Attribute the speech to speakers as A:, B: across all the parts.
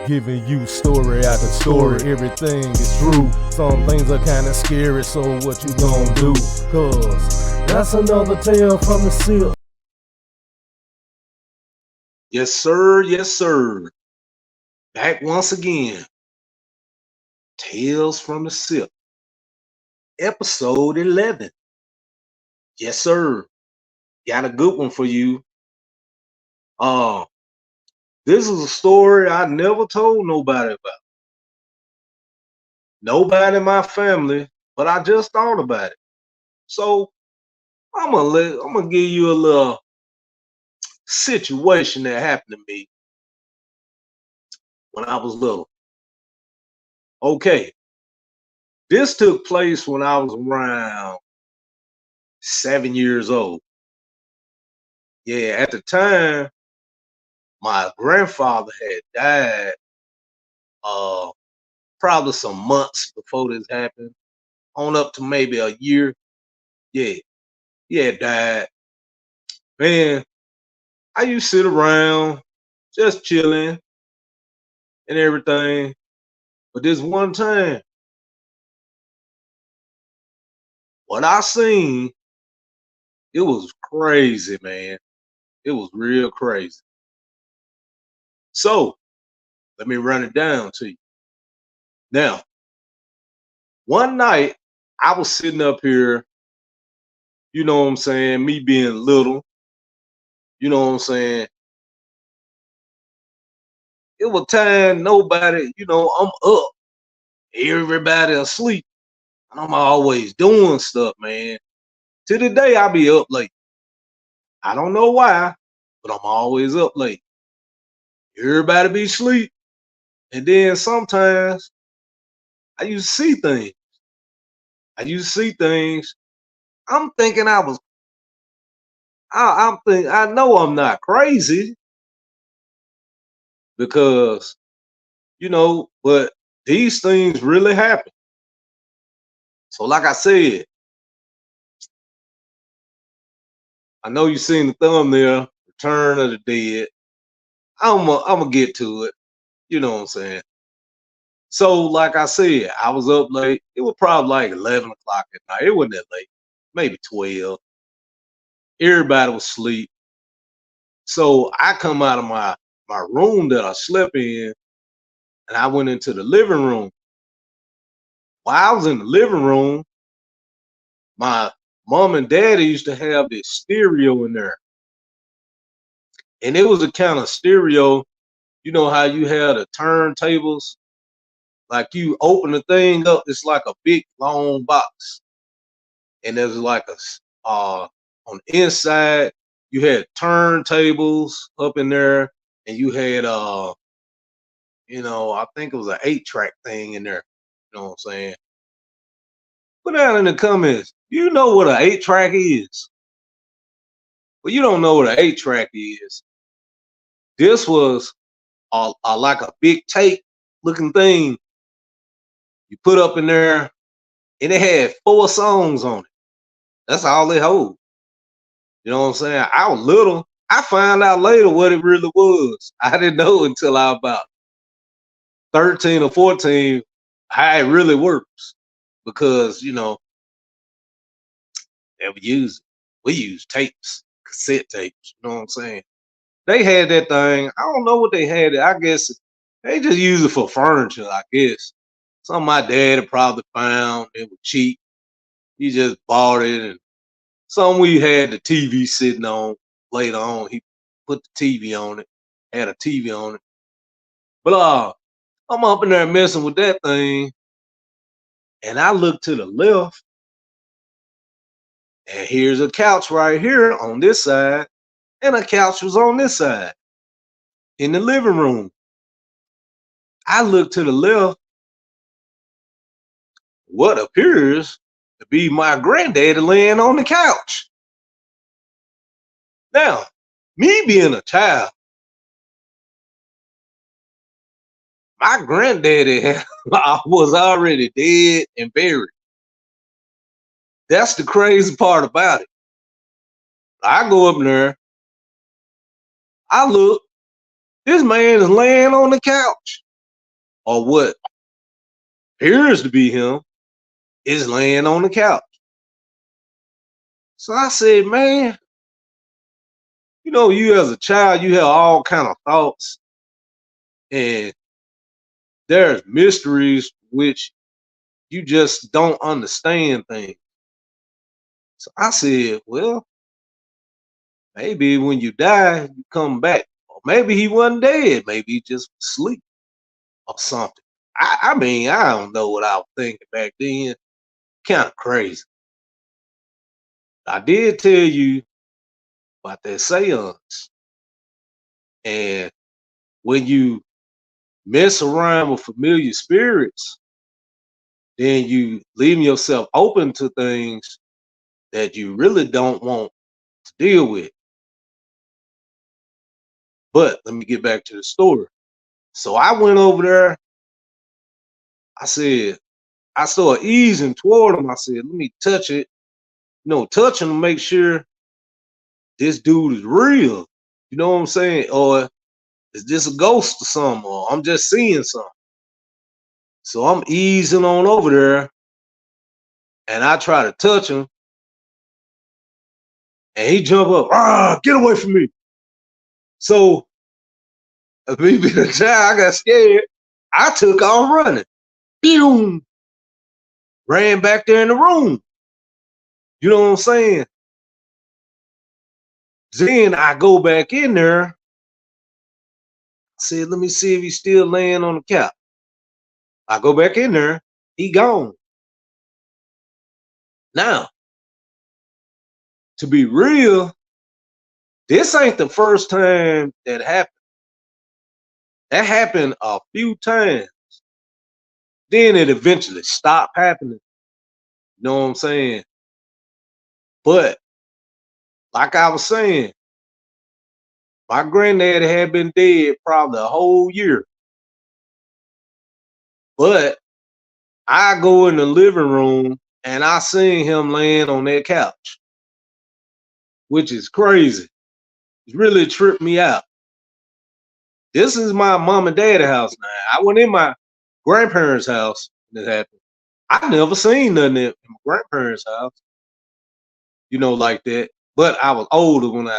A: Giving you story after story, everything is true. Some things are kinda scary, so what you gonna do? Cause that's another tale from the Sipp.
B: Yes, sir. Yes, sir. Back once again. Tales from the Sipp. Episode 11. Yes, sir. Got a good one for you. Uh, this is a story I never told nobody about. Nobody in my family, but I just thought about it. So I'm gonna give you a little situation that happened to me when I was little. Okay, this took place when I was around 7 years old. Yeah, at the time, my grandfather had died uh probably some months before this happened, on up to maybe a year. Yeah, he had died. Man, I used to sit around just chilling and everything. But this one time, what I seen, it was crazy, man. It was real crazy. So let me run it down to you. Now, one night I was sitting up here, you know what I'm saying, me being little, you know what I'm saying. It was time nobody, I'm up, everybody asleep, and I'm always doing stuff, man. To the day I be up late. I don't know why, but I'm always up late. Everybody be asleep, and then sometimes I used to see things. I used to see things. I'm thinking I'm thinking, I know I'm not crazy because, but these things really happen. So like I said, I know you seen the thumbnail, Return of the Dead. I'm gonna get to it. You know what I'm saying? So like I said, I was up late. It was probably like 11 o'clock at night. It wasn't that late, maybe 12. Everybody was asleep. So I come out of my room that I slept in, and I went into the living room. While I was in the living room, my mom and daddy used to have this stereo in there. And it was a kind of stereo, you know how you have the turntables? Like you open the thing up, it's like a big long box. And there's like on the inside, you had turntables up in there, and you had I think it was an 8-track thing in there. You know what I'm saying? Put down in the comments, you know what an 8-track is. Well, you don't know what an 8-track is. This was like a big tape looking thing you put up in there, and it had 4 songs on it. That's all it hold. You know what I'm saying? I was little. I found out later what it really was. I didn't know until I was about 13 or 14 how it really works. Because, they we use tapes, cassette tapes, you know what I'm saying? They had that thing. I don't know what they had. I guess they just use it for furniture, I guess. Something my dad had probably found. It was cheap. He just bought it, and something we had the TV sitting on later on. He put the TV on it, had a TV on it. But I'm up in there messing with that thing, and I look to the left, and here's a couch right here on this side, and a couch was on this side in the living room. I look to the left, what appears to be my granddaddy laying on the couch. Now, me being a child, my granddaddy was already dead and buried. That's the crazy part about it. I go up there, I look, this man is laying on the couch. or what appears to be him is laying on the couch. So I said, man, you as a child, you have all kind of thoughts, and there's mysteries which you just don't understand things. So I said, well, maybe when you die, you come back. Or maybe he wasn't dead. Maybe he just asleep or something. I mean, I don't know what I was thinking back then. Kind of crazy. I did tell you about that seance. And when you mess around with familiar spirits, then you leaving yourself open to things that you really don't want to deal with. But let me get back to the story. So I went over there. I started easing toward him. I said, let me touch it. Touch him to make sure this dude is real. You know what I'm saying? Or is this a ghost or something? Or I'm just seeing something. So I'm easing on over there and I try to touch him. And he jump up, get away from me. So me being a child, I got scared. I took off running. Boom. Ran back there in the room. You know what I'm saying? Then I go back in there. I said, let me see if he's still laying on the couch. I go back in there. He gone. Now, to be real, this ain't the first time that happened. That happened a few times. Then it eventually stopped happening. You know what I'm saying? But like I was saying, my granddad had been dead probably a whole year. But I go in the living room and I seen him laying on that couch, which is crazy. It really tripped me out. This is my mom and dad's house now. I went in my grandparents' house when it happened. I never seen nothing in my grandparents' house, like that. But I was older when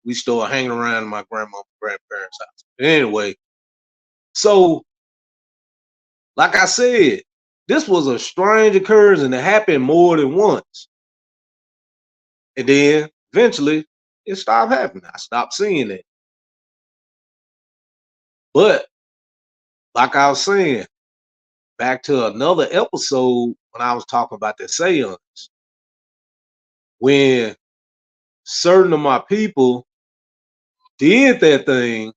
B: we started hanging around in my grandparents' house. Anyway, so like I said, this was a strange occurrence and it happened more than once. And then eventually it stopped happening. I stopped seeing it. But like I was saying, back to another episode when I was talking about the seance, when certain of my people did that thing,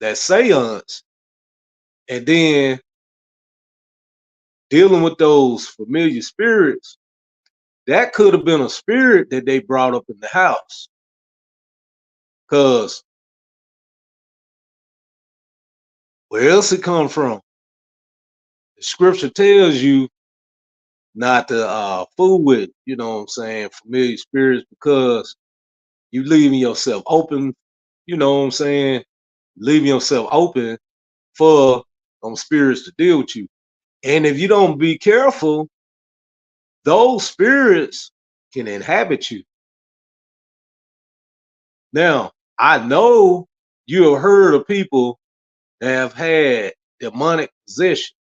B: that seance, and then dealing with those familiar spirits, that could have been a spirit that they brought up in the house. Because where else it come from? The scripture tells you not to fool with, familiar spirits, because you leaving yourself open, leaving yourself open for spirits to deal with you. And if you don't be careful, those spirits can inhabit you. Now, I know you have heard of people that have had demonic possession.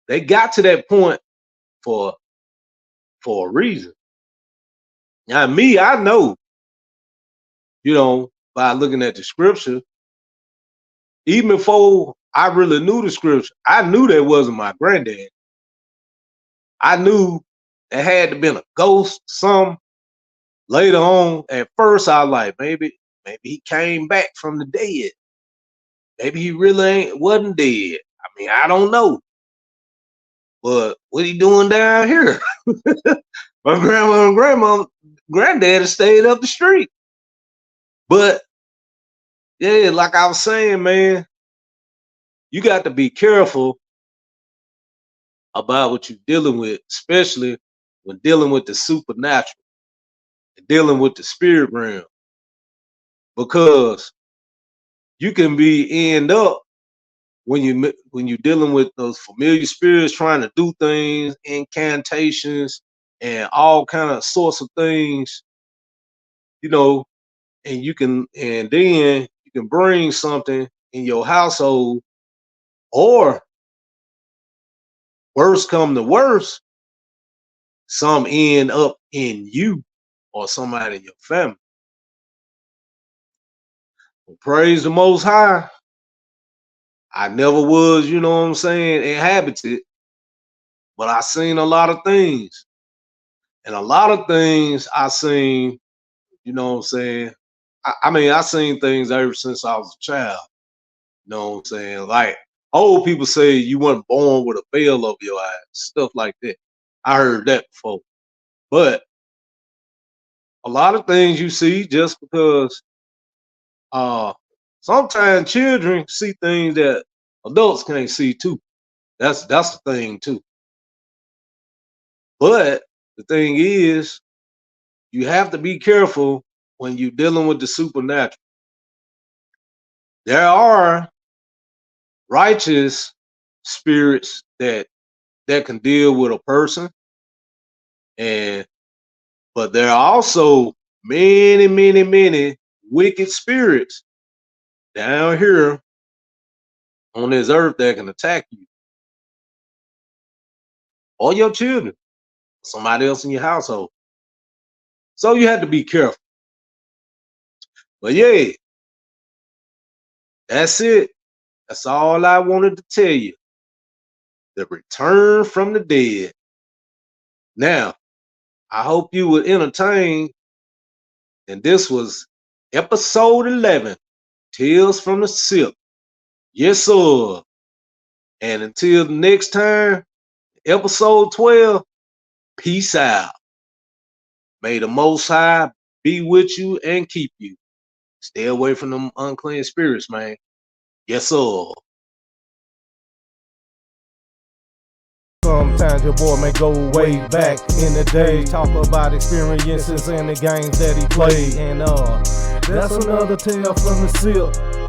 B: They got to that point for a reason. Now, me, I know, by looking at the scripture, even before I really knew the scripture, I knew that wasn't my granddad. I knew there had to been a ghost, some. Later on, at first, I was like, maybe he came back from the dead. Maybe he really wasn't dead. I mean, I don't know. But what he doing down here? My grandma and granddad stayed up the street. But yeah, like I was saying, man, you got to be careful about what you're dealing with, especially when dealing with the supernatural and dealing with the spirit realm. Because you can end up when you're dealing with those familiar spirits trying to do things, incantations, and all kind of sorts of things, you know, and then you can bring something in your household, or worse come to worse, some end up in you or somebody in your family. Well, praise the Most High. I never was, you know what I'm saying, inhabited, but I seen a lot of things. And a lot of things I seen, you know what I'm saying? I mean, I seen things ever since I was a child. You know what I'm saying? Like old people say you weren't born with a veil over your eyes, stuff like that. I heard that before. But a lot of things you see just because uh sometimes children see things that adults can't see too. That's the thing too. But the thing is, you have to be careful when you're dealing with the supernatural. There are righteous spirits that can deal with a person, and but there are also many wicked spirits down here on this earth that can attack you or your children, somebody else in your household. So you have to be careful. But yeah, that's it. That's all I wanted to tell you. The return from the dead. Now, I hope you were entertained, and this was episode 11, Tales from the Sipp. Yes, sir. And until the next time, episode 12, peace out. May the Most High be with you and keep you. Stay away from them unclean spirits, man. Yes, sir.
A: Sometimes your boy may go way back in the day, talk about experiences and the games that he played. And that's another tale from the Sipp.